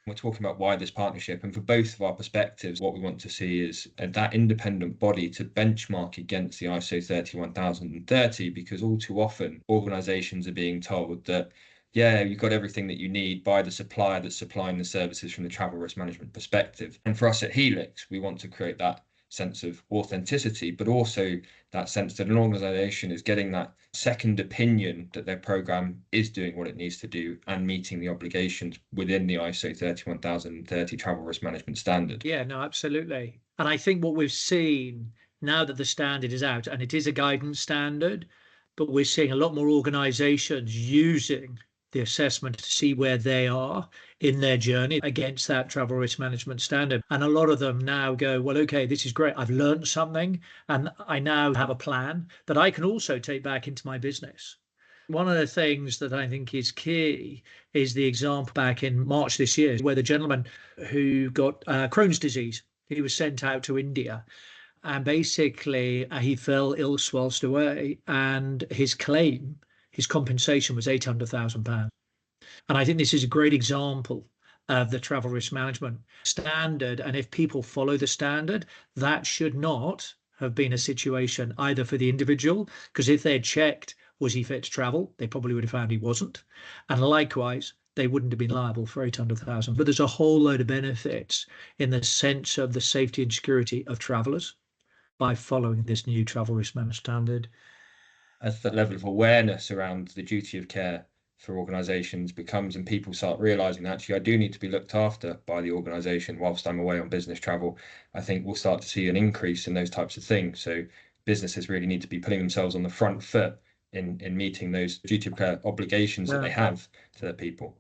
We're talking about why this partnership, and for both of our perspectives, what we want to see is that independent body to benchmark against the ISO 31030, because all too often organizations are being told that, yeah, you've got everything that you need by the supplier that's supplying the services from the travel risk management perspective. And for us at Healix, we want to create that sense of authenticity, but also that sense that an organization is getting that second opinion that their program is doing what it needs to do and meeting the obligations within the ISO 31030 travel risk management standard. Yeah, no, absolutely. And I think what we've seen now that the standard is out, and it is a guidance standard, but we're seeing a lot more organizations using the assessment to see where they are in their journey against that travel risk management standard. And a lot of them now go, well, okay, this is great. I've learned something and I now have a plan that I can also take back into my business. One of the things that I think is key is the example back in March this year, where the gentleman who got Crohn's disease, he was sent out to India. And basically, he fell ill whilst away, and his claim, his compensation was £800,000. And I think this is a great example of the travel risk management standard. And if people follow the standard, that should not have been a situation either for the individual, because if they had checked, was he fit to travel, they probably would have found he wasn't. And likewise, they wouldn't have been liable for 800,000. But there's a whole load of benefits in the sense of the safety and security of travellers by following this new travel risk management standard. As the level of awareness around the duty of care for organizations becomes, and people start realizing that actually I do need to be looked after by the organization whilst I'm away on business travel, I think we'll start to see an increase in those types of things. So businesses really need to be putting themselves on the front foot in meeting those duty of care obligations that they have to their people.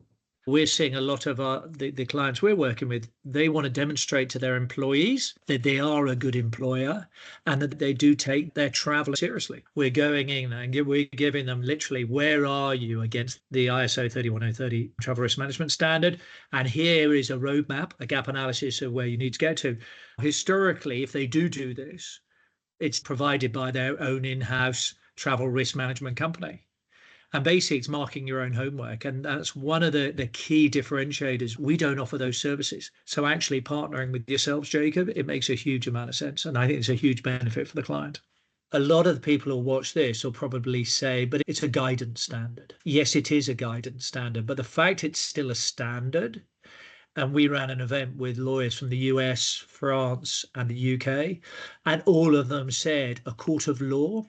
We're seeing a lot of the clients we're working with, they want to demonstrate to their employees that they are a good employer and that they do take their travel seriously. We're going in and we're giving them literally, where are you against the ISO 31030 travel risk management standard? And here is a roadmap, a gap analysis of where you need to get to. Historically, if they do this, it's provided by their own in-house travel risk management company. And basically, it's marking your own homework. And that's one of the key differentiators. We don't offer those services. So actually partnering with yourselves, Jacob, it makes a huge amount of sense. And I think it's a huge benefit for the client. A lot of the people who watch this will probably say, but it's a guidance standard. Yes, it is a guidance standard. But the fact it's still a standard, and we ran an event with lawyers from the US, France, and the UK, and all of them said a court of law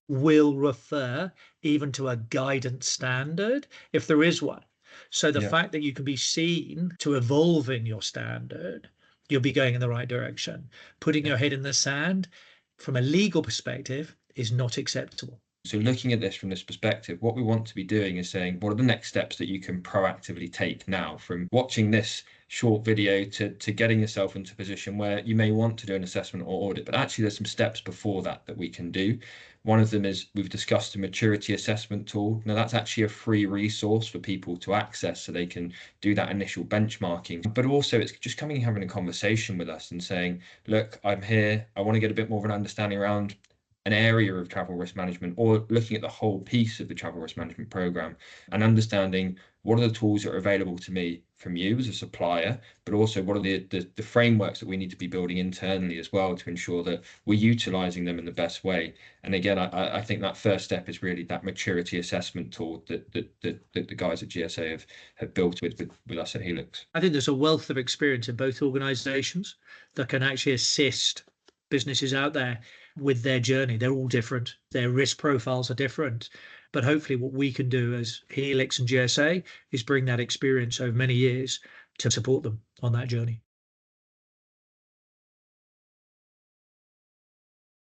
will refer even to a guidance standard if there is one. So the fact that you can be seen to evolve in your standard, you'll be going in the right direction. Putting your head in the sand from a legal perspective is not acceptable. So looking at this from this perspective, what we want to be doing is saying, what are the next steps that you can proactively take now, from watching this short video to getting yourself into a position where you may want to do an assessment or audit, but actually there's some steps before that we can do. One of them is, we've discussed a maturity assessment tool. Now that's actually a free resource for people to access so they can do that initial benchmarking. But also it's just coming and having a conversation with us and saying, look, I'm here. I want to get a bit more of an understanding around an area of travel risk management, or looking at the whole piece of the travel risk management program and understanding what are the tools that are available to me from you as a supplier, but also what are the frameworks that we need to be building internally as well to ensure that we're utilizing them in the best way. And again, I think that first step is really that maturity assessment tool that the guys at GSA have built with us at Healix. I think there's a wealth of experience in both organizations that can actually assist businesses out there with their journey. They're all different. Their risk profiles are different. But hopefully what we can do as Healix and GSA is bring that experience over many years to support them on that journey.